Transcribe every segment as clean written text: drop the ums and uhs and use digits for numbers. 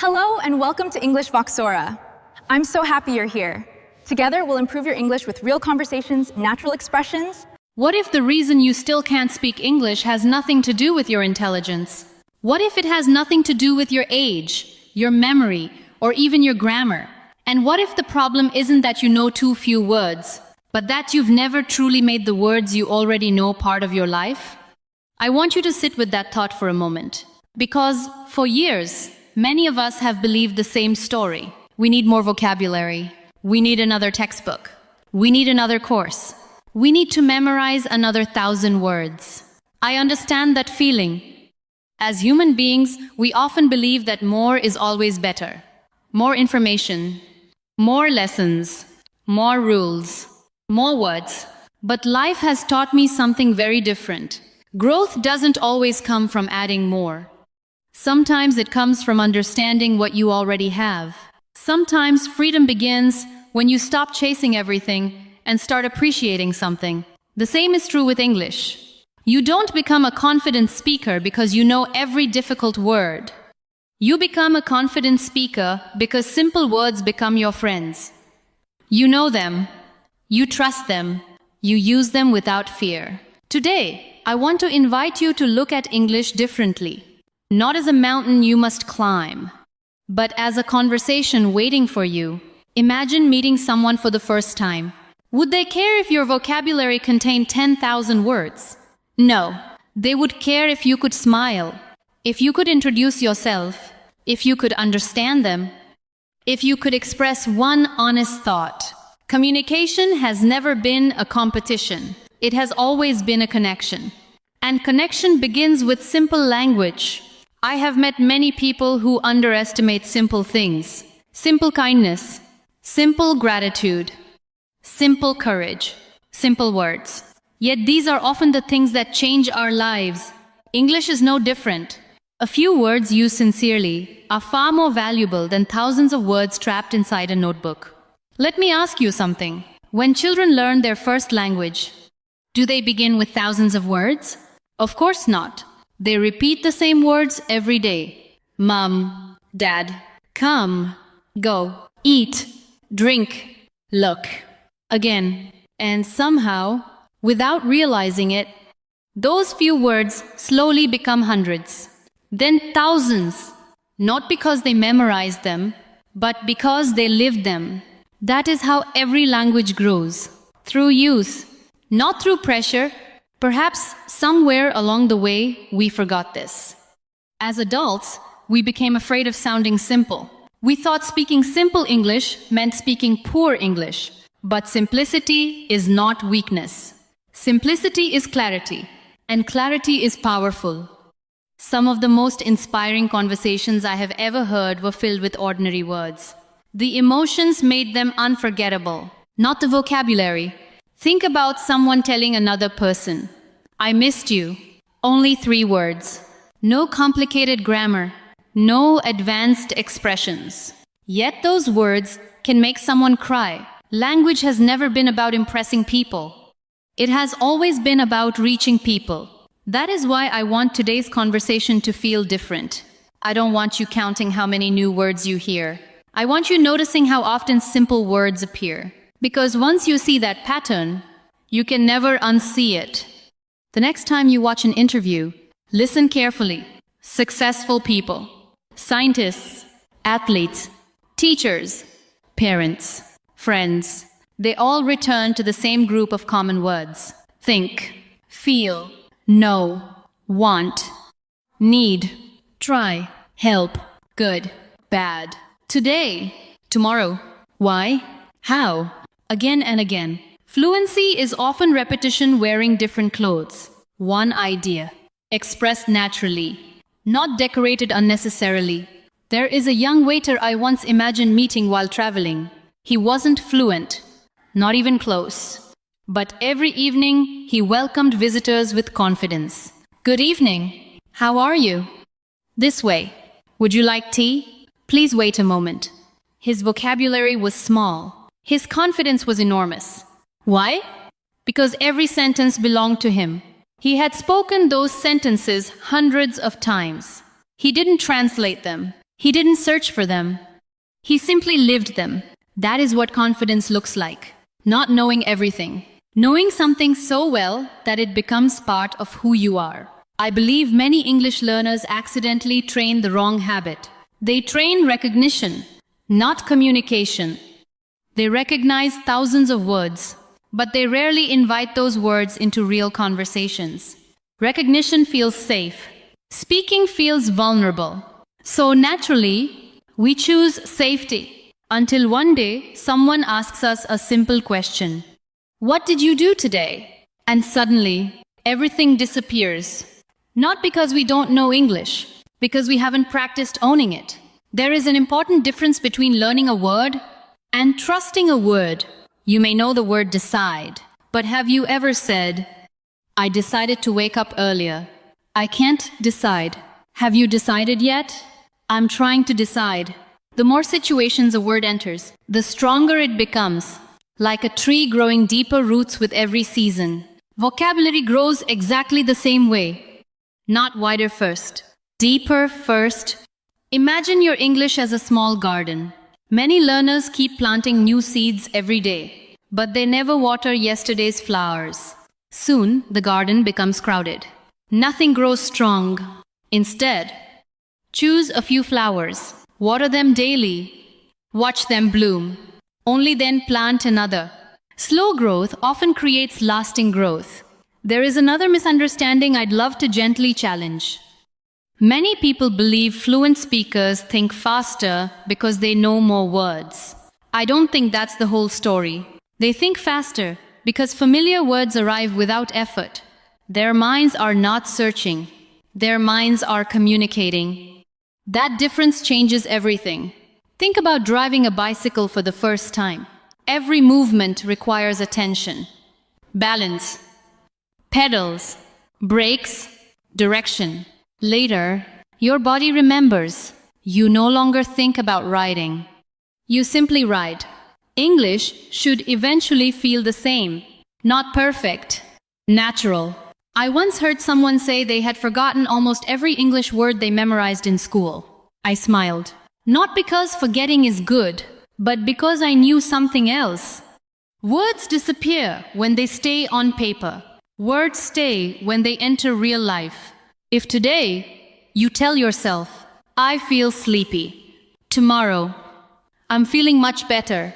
Hello and welcome to English Voxora. I'm so happy you're here. Together, we'll improve your English with real conversations, natural expressions. What if the reason you still can't speak English has nothing to do with your intelligence? What if it has nothing to do with your age, your memory, or even your grammar? And what if the problem isn't that you know too few words, but that you've never truly made the words you already know part of your life? I want you to sit with that thought for a moment. Because for years, many of us have believed the same story. We need more vocabulary. We need another textbook. We need another course. We need to memorize another 1,000 words. I understand that feeling. As human beings, we often believe that more is always better. More information, more lessons, more rules, more words. But life has taught me something very different. Growth doesn't always come from adding more. Sometimes it comes from understanding what you already have. Sometimes freedom begins when you stop chasing everything and start appreciating something. The same is true with English. You don't become a confident speaker because you know every difficult word. You become a confident speaker because simple words become your friends. You know them. You trust them. You use them without fear. Today, I want to invite you to look at English differently. Not as a mountain you must climb, but as a conversation waiting for you. Imagine meeting someone for the first time. Would they care if your vocabulary contained 10,000 words? No. They would care if you could smile, if you could introduce yourself, if you could understand them, if you could express one honest thought. Communication has never been a competition. It has always been a connection. And connection begins with simple language. I have met many people who underestimate simple things. Simple kindness, simple gratitude, simple courage, simple words. Yet these are often the things that change our lives. English is no different. A few words used sincerely are far more valuable than thousands of words trapped inside a notebook. Let me ask you something. When children learn their first language, do they begin with thousands of words? Of course not. They repeat the same words every day. Mom, Dad, come, go, eat, drink, look. Again. And somehow, without realizing it, those few words slowly become hundreds. Then thousands. Not because they memorized them, but because they lived them. That is how every language grows. Through use, not through pressure. Perhaps somewhere along the way, we forgot this. As adults, we became afraid of sounding simple. We thought speaking simple English meant speaking poor English. But simplicity is not weakness. Simplicity is clarity, and clarity is powerful. Some of the most inspiring conversations I have ever heard were filled with ordinary words. The emotions made them unforgettable, not the vocabulary. Think about someone telling another person, I missed you. Only 3 words. No complicated grammar. No advanced expressions. Yet those words can make someone cry. Language has never been about impressing people. It has always been about reaching people. That is why I want today's conversation to feel different. I don't want you counting how many new words you hear. I want you noticing how often simple words appear. Because once you see that pattern, you can never unsee it. The next time you watch an interview, listen carefully. Successful people, scientists, athletes, teachers, parents, friends, they all return to the same group of common words. Think, feel, know, want, need, try, help, good, bad, today, tomorrow, why, how, again and again. Fluency is often repetition wearing different clothes. One idea, expressed naturally, not decorated unnecessarily. There is a young waiter I once imagined meeting while traveling. He wasn't fluent, not even close. But every evening, he welcomed visitors with confidence. Good evening. How are you? This way. Would you like tea? Please wait a moment. His vocabulary was small. His confidence was enormous. Why? Because every sentence belonged to him. He had spoken those sentences hundreds of times. He didn't translate them. He didn't search for them. He simply lived them. That is what confidence looks like. Not knowing everything. Knowing something so well that it becomes part of who you are. I believe many English learners accidentally train the wrong habit. They train recognition, not communication. They recognize thousands of words, but they rarely invite those words into real conversations. Recognition feels safe. Speaking feels vulnerable. So naturally, we choose safety. Until one day, someone asks us a simple question. What did you do today? And suddenly, everything disappears. Not because we don't know English, because we haven't practiced owning it. There is an important difference between learning a word and trusting a word. You may know the word decide, but have you ever said, I decided to wake up earlier. I can't decide. Have you decided yet? I'm trying to decide. The more situations a word enters, the stronger it becomes. Like a tree growing deeper roots with every season. Vocabulary grows exactly the same way. Not wider first. Deeper first. Imagine your English as a small garden. Many learners keep planting new seeds every day, but they never water yesterday's flowers. Soon, the garden becomes crowded. Nothing grows strong. Instead, choose a few flowers. Water them daily. Watch them bloom. Only then plant another. Slow growth often creates lasting growth. There is another misunderstanding I'd love to gently challenge. Many people believe fluent speakers think faster because they know more words. I don't think that's the whole story. They think faster because familiar words arrive without effort. Their minds are not searching. Their minds are communicating. That difference changes everything. Think about driving a bicycle for the first time. Every movement requires attention. Balance. Pedals. Brakes. Direction. Later, your body remembers. You no longer think about riding. You simply ride. English should eventually feel the same. Not perfect. Natural. I once heard someone say they had forgotten almost every English word they memorized in school. I smiled. Not because forgetting is good, but because I knew something else. Words disappear when they stay on paper. Words stay when they enter real life. If today you tell yourself, I feel sleepy. Tomorrow, I'm feeling much better.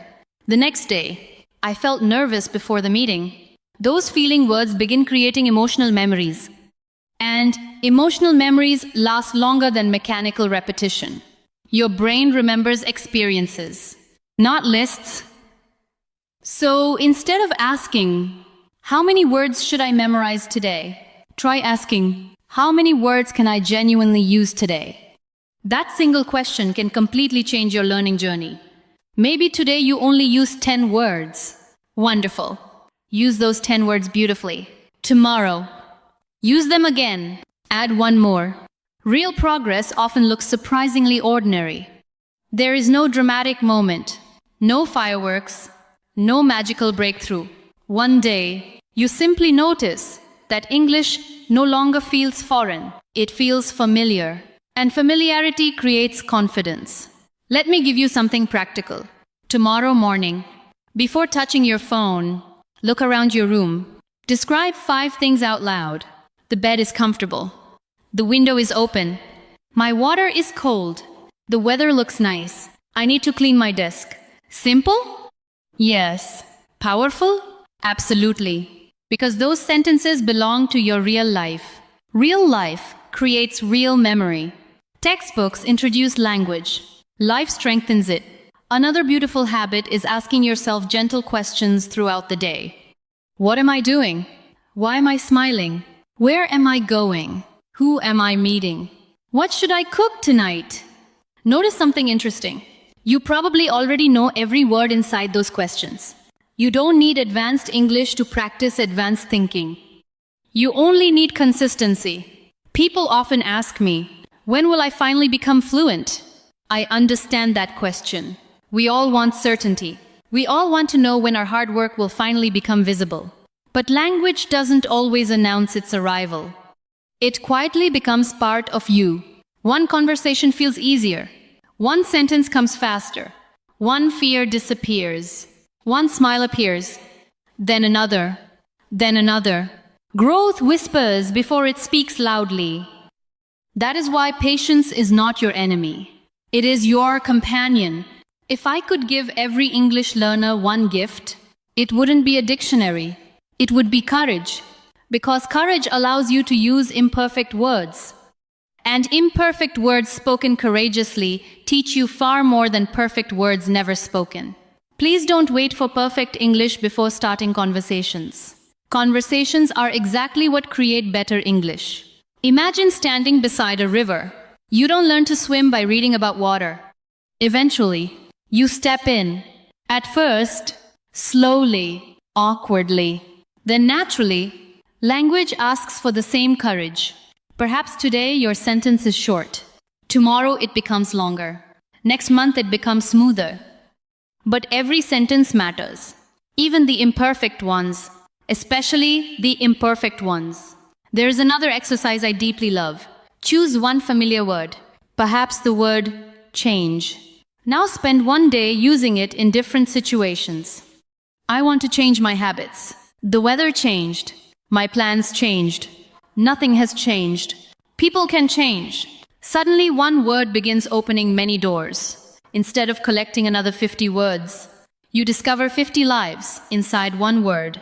The next day, I felt nervous before the meeting. Those feeling words begin creating emotional memories. And emotional memories last longer than mechanical repetition. Your brain remembers experiences, not lists. So instead of asking, how many words should I memorize today? Try asking, how many words can I genuinely use today? That single question can completely change your learning journey. Maybe today you only use 10 words. Wonderful. Use those 10 words beautifully. Tomorrow, use them again. Add one more. Real progress often looks surprisingly ordinary. There is no dramatic moment, no fireworks, no magical breakthrough. One day, you simply notice that English no longer feels foreign. It feels familiar. And familiarity creates confidence. Let me give you something practical. Tomorrow morning, before touching your phone, look around your room. Describe 5 things out loud. The bed is comfortable. The window is open. My water is cold. The weather looks nice. I need to clean my desk. Simple? Yes. Powerful? Absolutely. Because those sentences belong to your real life. Real life creates real memory. Textbooks introduce language. Life strengthens it. Another beautiful habit is asking yourself gentle questions throughout the day. What am I doing? Why am I smiling? Where am I going? Who am I meeting? What should I cook tonight? Notice something interesting. You probably already know every word inside those questions. You don't need advanced English to practice advanced thinking. You only need consistency. People often ask me, when will I finally become fluent? I understand that question. We all want certainty. We all want to know when our hard work will finally become visible. But language doesn't always announce its arrival. It quietly becomes part of you. One conversation feels easier. One sentence comes faster. One fear disappears. One smile appears. Then another. Then another. Growth whispers before it speaks loudly. That is why patience is not your enemy. It is your companion. If I could give every English learner one gift, it wouldn't be a dictionary. It would be courage. Because courage allows you to use imperfect words. And imperfect words spoken courageously teach you far more than perfect words never spoken. Please don't wait for perfect English before starting conversations. Conversations are exactly what create better English. Imagine standing beside a river. You don't learn to swim by reading about water. Eventually, you step in. At first, slowly, awkwardly. Then naturally, language asks for the same courage. Perhaps today your sentence is short. Tomorrow it becomes longer. Next month it becomes smoother. But every sentence matters. Even the imperfect ones. Especially the imperfect ones. There is another exercise I deeply love. Choose one familiar word. Perhaps the word change. Now spend one day using it in different situations. I want to change my habits. The weather changed. My plans changed. Nothing has changed. People can change. Suddenly one word begins opening many doors. Instead of collecting another 50 words, you discover 50 lives inside one word.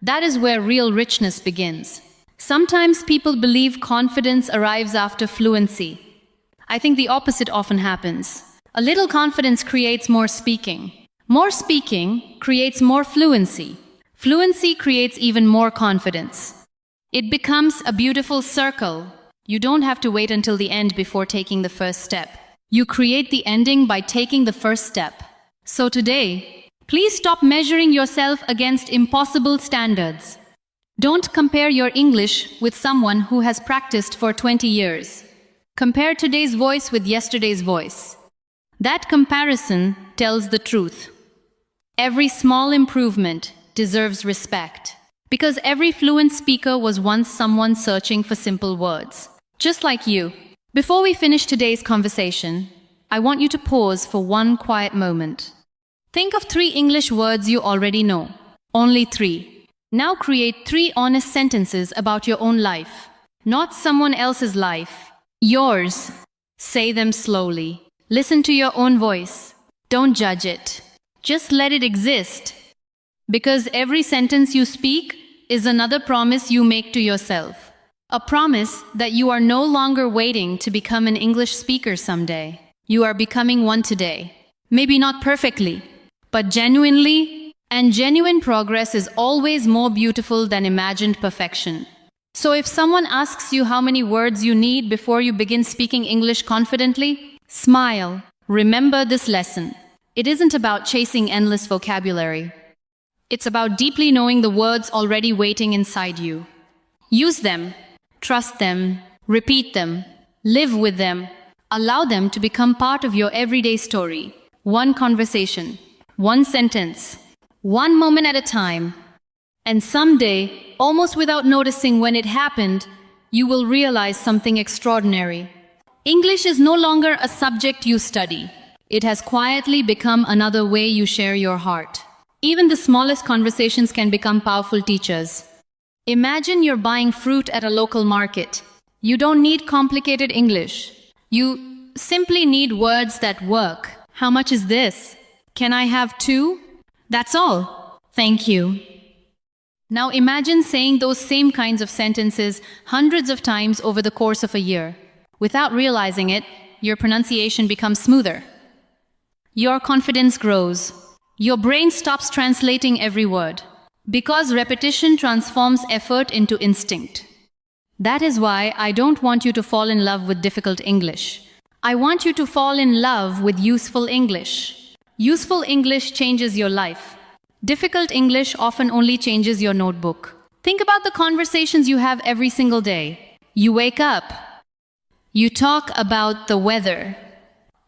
That is where real richness begins. Sometimes people believe confidence arrives after fluency. I think the opposite often happens. A little confidence creates more speaking. More speaking creates more fluency. Fluency creates even more confidence. It becomes a beautiful circle. You don't have to wait until the end before taking the first step. You create the ending by taking the first step. So today, please stop measuring yourself against impossible standards. Don't compare your English with someone who has practiced for 20 years. Compare today's voice with yesterday's voice. That comparison tells the truth. Every small improvement deserves respect. Because every fluent speaker was once someone searching for simple words. Just like you. Before we finish today's conversation, I want you to pause for one quiet moment. Think of 3 English words you already know. Only 3. Now create 3 honest sentences about your own life. Not someone else's life. Yours. Say them slowly. Listen to your own voice. Don't judge it. Just let it exist. Because every sentence you speak is another promise you make to yourself. A promise that you are no longer waiting to become an English speaker someday. You are becoming one today. Maybe not perfectly, but genuinely. And genuine progress is always more beautiful than imagined perfection. So if someone asks you how many words you need before you begin speaking English confidently, smile. Remember this lesson. It isn't about chasing endless vocabulary. It's about deeply knowing the words already waiting inside you. Use them, trust them, repeat them, live with them, allow them to become part of your everyday story. One conversation, one sentence, one moment at a time. And someday, almost without noticing when it happened, you will realize something extraordinary. English is no longer a subject you study. It has quietly become another way you share your heart. Even the smallest conversations can become powerful teachers. Imagine you're buying fruit at a local market. You don't need complicated English. You simply need words that work. How much is this? Can I have 2? That's all. Thank you. Now imagine saying those same kinds of sentences hundreds of times over the course of a year. Without realizing it, your pronunciation becomes smoother. Your confidence grows. Your brain stops translating every word. Because repetition transforms effort into instinct. That is why I don't want you to fall in love with difficult English. I want you to fall in love with useful English. Useful English changes your life. Difficult English often only changes your notebook. Think about the conversations you have every single day. You wake up. You talk about the weather.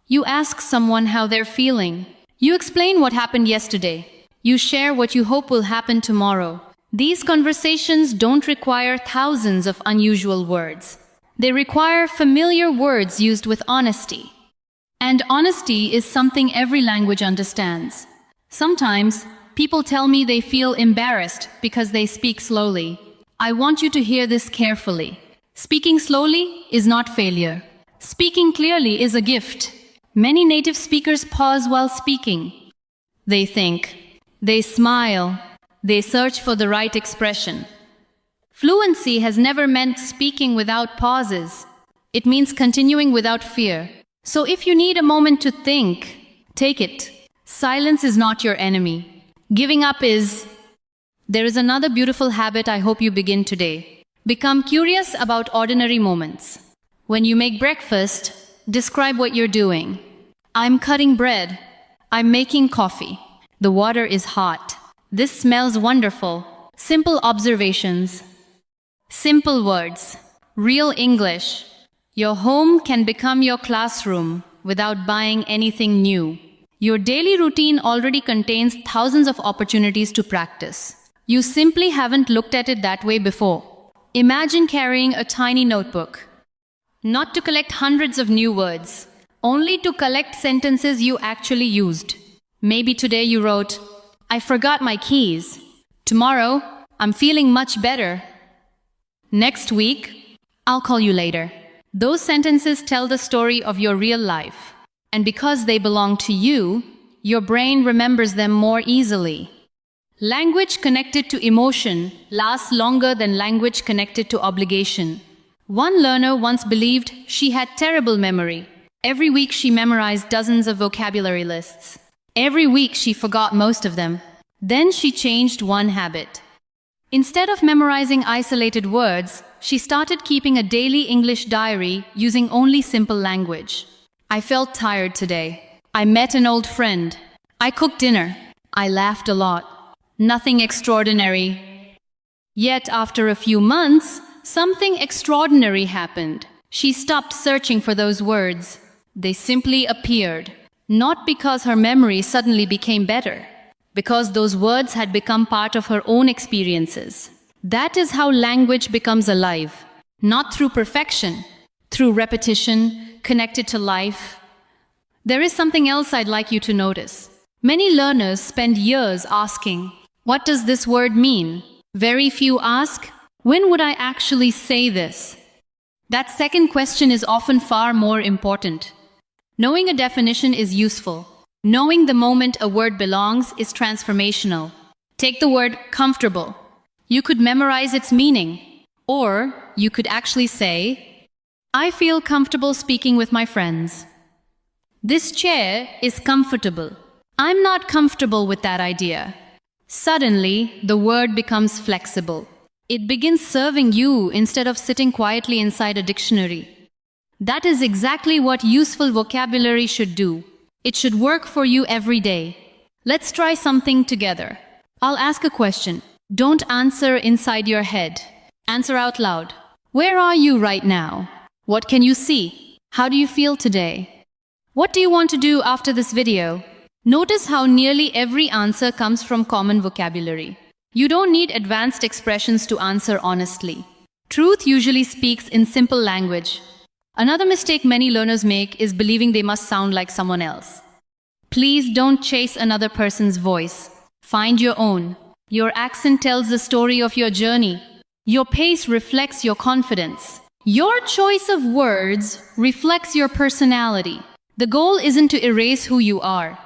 You ask someone how they're feeling. You explain what happened yesterday. You share what you hope will happen tomorrow. These conversations don't require thousands of unusual words. They require familiar words used with honesty. And honesty is something every language understands. Sometimes, people tell me they feel embarrassed because they speak slowly. I want you to hear this carefully. Speaking slowly is not failure. Speaking clearly is a gift. Many native speakers pause while speaking. They think, they smile, they search for the right expression. Fluency has never meant speaking without pauses. It means continuing without fear. So if you need a moment to think, take it. Silence is not your enemy. Giving up is. There is another beautiful habit I hope you begin today. Become curious about ordinary moments. When you make breakfast, describe what you're doing. I'm cutting bread. I'm making coffee. The water is hot. This smells wonderful. Simple observations. Simple words. Real English. Your home can become your classroom without buying anything new. Your daily routine already contains thousands of opportunities to practice. You simply haven't looked at it that way before. Imagine carrying a tiny notebook. Not to collect hundreds of new words, only to collect sentences you actually used. Maybe today you wrote, I forgot my keys. Tomorrow, I'm feeling much better. Next week, I'll call you later. Those sentences tell the story of your real life. And because they belong to you, your brain remembers them more easily. Language connected to emotion lasts longer than language connected to obligation. One learner once believed she had terrible memory. Every week she memorized dozens of vocabulary lists. Every week she forgot most of them. Then she changed one habit. Instead of memorizing isolated words, she started keeping a daily English diary using only simple language. I felt tired today. I met an old friend. I cooked dinner. I laughed a lot. Nothing extraordinary. Yet after a few months, something extraordinary happened. She stopped searching for those words. They simply appeared. Not because her memory suddenly became better, because those words had become part of her own experiences. That is how language becomes alive. Not through perfection, through repetition, connected to life. There is something else I'd like you to notice. Many learners spend years asking, what does this word mean? Very few ask, when would I actually say this? That second question is often far more important. Knowing a definition is useful. Knowing the moment a word belongs is transformational. Take the word comfortable. You could memorize its meaning. Or you could actually say, I feel comfortable speaking with my friends. This chair is comfortable. I'm not comfortable with that idea. Suddenly, the word becomes flexible. It begins serving you instead of sitting quietly inside a dictionary. That is exactly what useful vocabulary should do. It should work for you every day. Let's try something together. I'll ask a question. Don't answer inside your head. Answer out loud. Where are you right now? What can you see? How do you feel today? What do you want to do after this video? Notice how nearly every answer comes from common vocabulary. You don't need advanced expressions to answer honestly. Truth usually speaks in simple language. Another mistake many learners make is believing they must sound like someone else. Please don't chase another person's voice. Find your own. Your accent tells the story of your journey. Your pace reflects your confidence. Your choice of words reflects your personality. The goal isn't to erase who you are.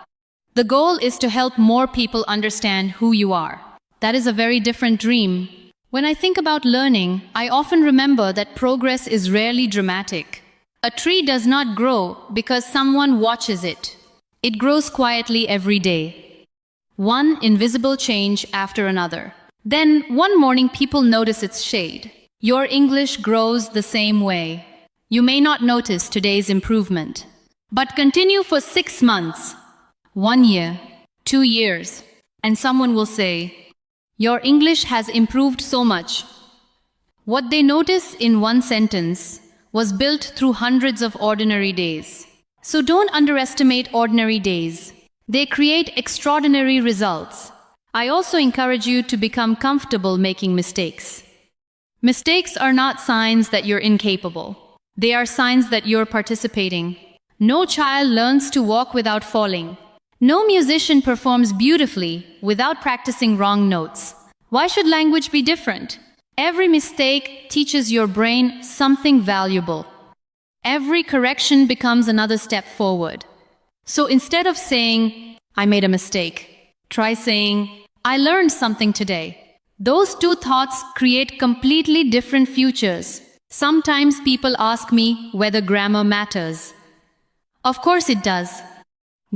The goal is to help more people understand who you are. That is a very different dream. When I think about learning, I often remember that progress is rarely dramatic. A tree does not grow because someone watches it. It grows quietly every day. One invisible change after another. Then, one morning people notice its shade. Your English grows the same way. You may not notice today's improvement, but continue for 6 months, 1 year, 2 years, and someone will say, your English has improved so much. What they notice in one sentence was built through hundreds of ordinary days. So don't underestimate ordinary days. They create extraordinary results. I also encourage you to become comfortable making mistakes. Mistakes are not signs that you're incapable. They are signs that you're participating. No child learns to walk without falling. No musician performs beautifully without practicing wrong notes. Why should language be different? Every mistake teaches your brain something valuable. Every correction becomes another step forward. So instead of saying, I made a mistake, try saying, I learned something today. Those two thoughts create completely different futures. Sometimes people ask me whether grammar matters. Of course it does.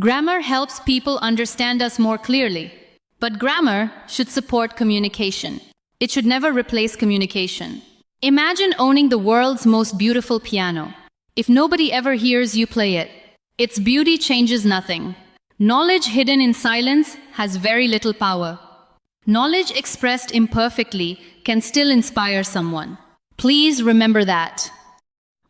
Grammar helps people understand us more clearly. But grammar should support communication. It should never replace communication. Imagine owning the world's most beautiful piano. If nobody ever hears you play it, its beauty changes nothing. Knowledge hidden in silence has very little power. Knowledge expressed imperfectly can still inspire someone. Please remember that.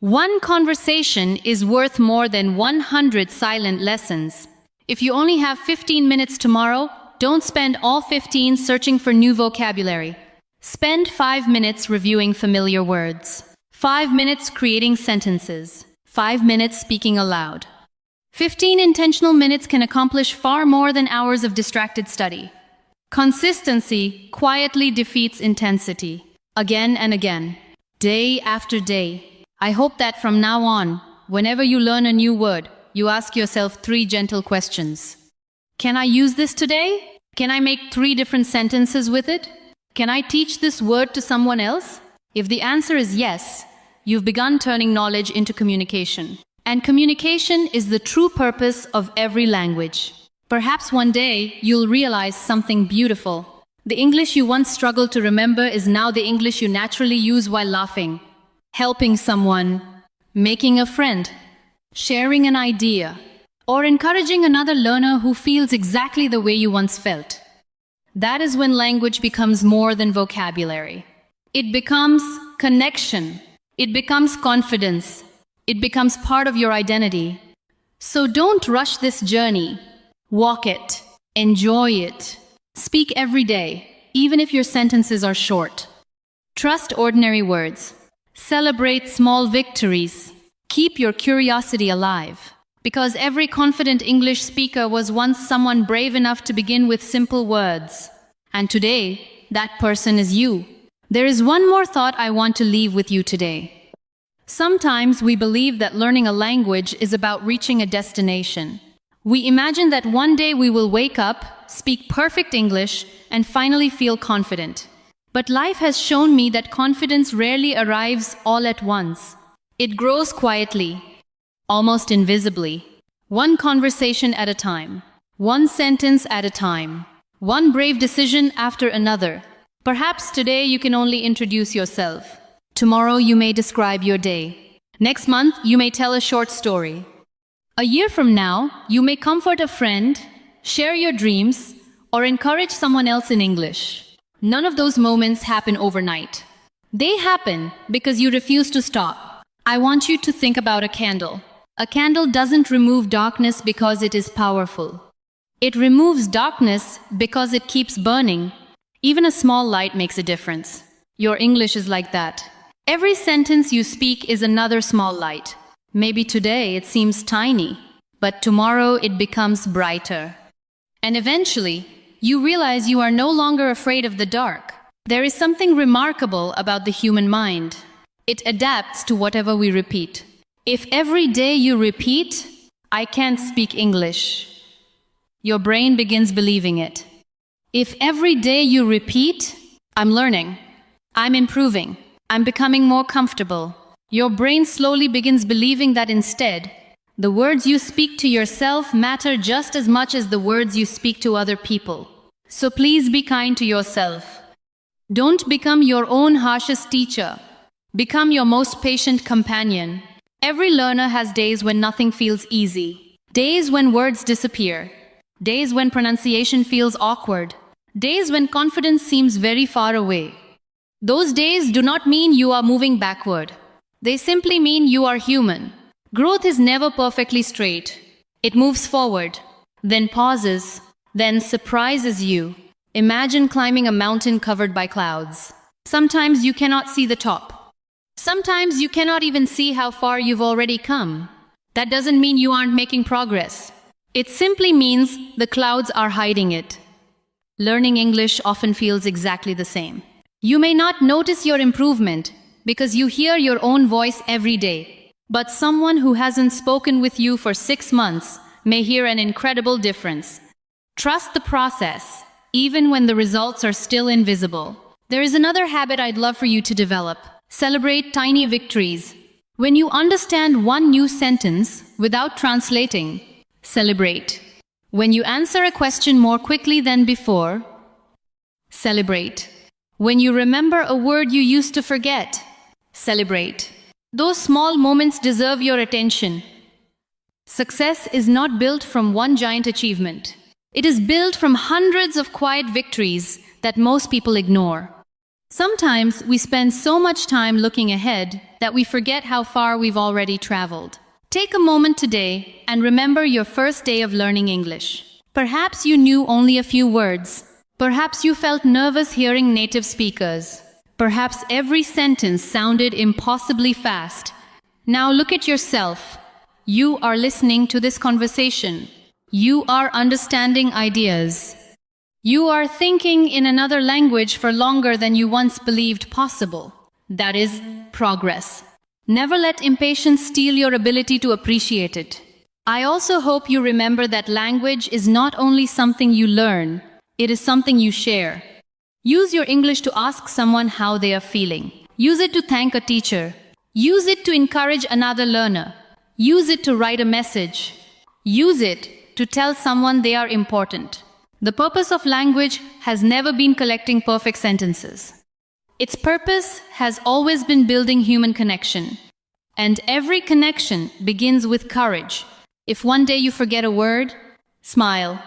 One conversation is worth more than 100 silent lessons. If you only have 15 minutes tomorrow, don't spend all 15 searching for new vocabulary. Spend 5 minutes reviewing familiar words. 5 minutes creating sentences. 5 minutes speaking aloud. 15 intentional minutes can accomplish far more than hours of distracted study. Consistency quietly defeats intensity. Again and again. Day after day. I hope that from now on, whenever you learn a new word, you ask yourself 3 gentle questions. Can I use this today? Can I make 3 different sentences with it? Can I teach this word to someone else? If the answer is yes, you've begun turning knowledge into communication. And communication is the true purpose of every language. Perhaps one day you'll realize something beautiful. The English you once struggled to remember is now the English you naturally use while laughing, helping someone, making a friend, sharing an idea, or encouraging another learner who feels exactly the way you once felt. That is when language becomes more than vocabulary. It becomes connection. It becomes confidence. It becomes part of your identity. So don't rush this journey. Walk it. Enjoy it. Speak every day, even if your sentences are short. Trust ordinary words. Celebrate small victories. Keep your curiosity alive. Because every confident English speaker was once someone brave enough to begin with simple words. And today, that person is you. There is one more thought I want to leave with you today. Sometimes we believe that learning a language is about reaching a destination. We imagine that one day we will wake up, speak perfect English, and finally feel confident. But life has shown me that confidence rarely arrives all at once. It grows quietly, almost invisibly. One conversation at a time. One sentence at a time. One brave decision after another. Perhaps today you can only introduce yourself. Tomorrow you may describe your day. Next month you may tell a short story. A year from now, you may comfort a friend, share your dreams, or encourage someone else in English. None of those moments happen overnight. They happen because you refuse to stop. I want you to think about a candle. A candle doesn't remove darkness because it is powerful. It removes darkness because it keeps burning. Even a small light makes a difference. Your English is like that. Every sentence you speak is another small light. Maybe today it seems tiny, but tomorrow it becomes brighter. And eventually, you realize you are no longer afraid of the dark. There is something remarkable about the human mind. It adapts to whatever we repeat. If every day you repeat, I can't speak English, your brain begins believing it. If every day you repeat, I'm learning, I'm improving, I'm becoming more comfortable, your brain slowly begins believing that instead, the words you speak to yourself matter just as much as the words you speak to other people. So please be kind to yourself. Don't become your own harshest teacher. Become your most patient companion. Every learner has days when nothing feels easy. Days when words disappear. Days when pronunciation feels awkward. Days when confidence seems very far away. Those days do not mean you are moving backward. They simply mean you are human. Growth is never perfectly straight. It moves forward, then pauses, then surprises you. Imagine climbing a mountain covered by clouds. Sometimes you cannot see the top. Sometimes you cannot even see how far you've already come. That doesn't mean you aren't making progress. It simply means the clouds are hiding it. Learning English often feels exactly the same. You may not notice your improvement because you hear your own voice every day. But someone who hasn't spoken with you for 6 months may hear an incredible difference. Trust the process, even when the results are still invisible. There is another habit I'd love for you to develop. Celebrate tiny victories. When you understand one new sentence without translating, celebrate. When you answer a question more quickly than before, celebrate. When you remember a word you used to forget, celebrate. Those small moments deserve your attention. Success is not built from one giant achievement. It is built from hundreds of quiet victories that most people ignore. Sometimes we spend so much time looking ahead that we forget how far we've already traveled. Take a moment today and remember your first day of learning English. Perhaps you knew only a few words. Perhaps you felt nervous hearing native speakers. Perhaps every sentence sounded impossibly fast. Now look at yourself. You are listening to this conversation. You are understanding ideas. You are thinking in another language for longer than you once believed possible. That is progress. Never let impatience steal your ability to appreciate it. I also hope you remember that language is not only something you learn, it is something you share. Use your English to ask someone how they are feeling. Use it to thank a teacher. Use it to encourage another learner. Use it to write a message. Use it to tell someone they are important. The purpose of language has never been collecting perfect sentences. Its purpose has always been building human connection. And every connection begins with courage. If one day you forget a word, smile.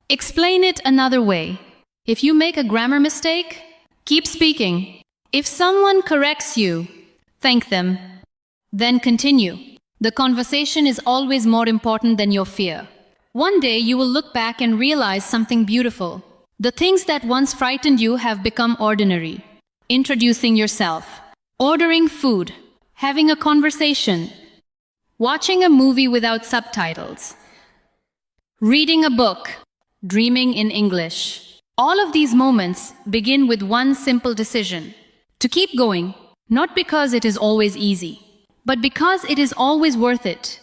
Explain it another way. If you make a grammar mistake, keep speaking. If someone corrects you, thank them. Then continue. The conversation is always more important than your fear. One day you will look back and realize something beautiful. The things that once frightened you have become ordinary. Introducing yourself, ordering food, having a conversation, watching a movie without subtitles, reading a book, dreaming in English. All of these moments begin with one simple decision: to keep going, not because it is always easy, but because it is always worth it.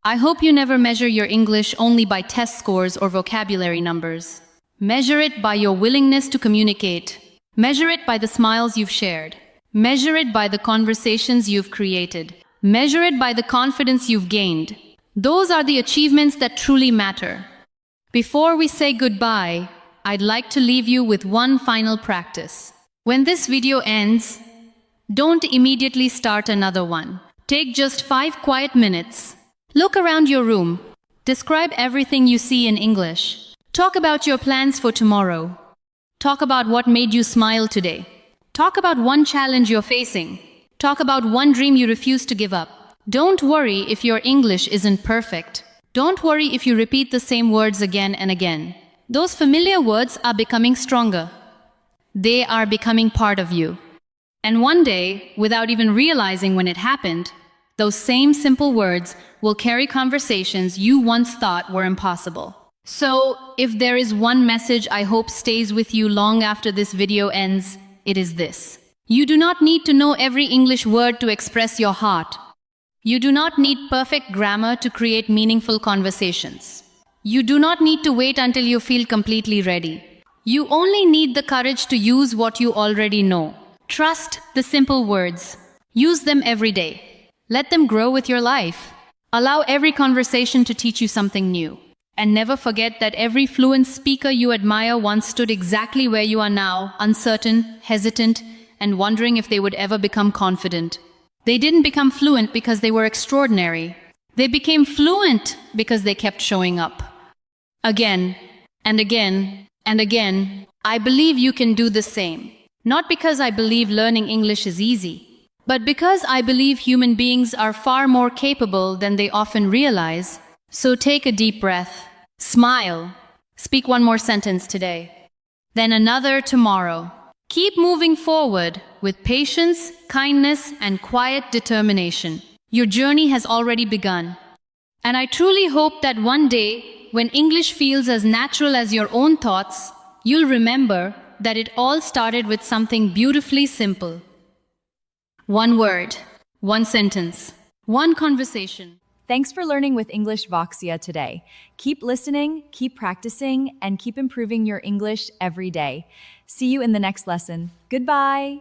I hope you never measure your English only by test scores or vocabulary numbers. Measure it by your willingness to communicate. Measure it by the smiles you've shared. Measure it by the conversations you've created. Measure it by the confidence you've gained. Those are the achievements that truly matter. Before we say goodbye, I'd like to leave you with one final practice. When this video ends, don't immediately start another one. Take just 5 quiet minutes. Look around your room. Describe everything you see in English. Talk about your plans for tomorrow. Talk about what made you smile today. Talk about one challenge you're facing. Talk about one dream you refuse to give up. Don't worry if your English isn't perfect. Don't worry if you repeat the same words again and again. Those familiar words are becoming stronger. They are becoming part of you. And one day, without even realizing when it happened, those same simple words will carry conversations you once thought were impossible. So, if there is one message I hope stays with you long after this video ends, it is this. You do not need to know every English word to express your heart. You do not need perfect grammar to create meaningful conversations. You do not need to wait until you feel completely ready. You only need the courage to use what you already know. Trust the simple words. Use them every day. Let them grow with your life. Allow every conversation to teach you something new. And never forget that every fluent speaker you admire once stood exactly where you are now, uncertain, hesitant, and wondering if they would ever become confident. They didn't become fluent because they were extraordinary. They became fluent because they kept showing up. Again, and again, and again, I believe you can do the same. Not because I believe learning English is easy, but because I believe human beings are far more capable than they often realize. So take a deep breath, smile, speak one more sentence today, then another tomorrow. Keep moving forward with patience, kindness, and quiet determination. Your journey has already begun. And I truly hope that one day, when English feels as natural as your own thoughts, you'll remember that it all started with something beautifully simple. One word, one sentence, one conversation. Thanks for learning with English Voxia today. Keep listening, keep practicing, and keep improving your English every day. See you in the next lesson. Goodbye.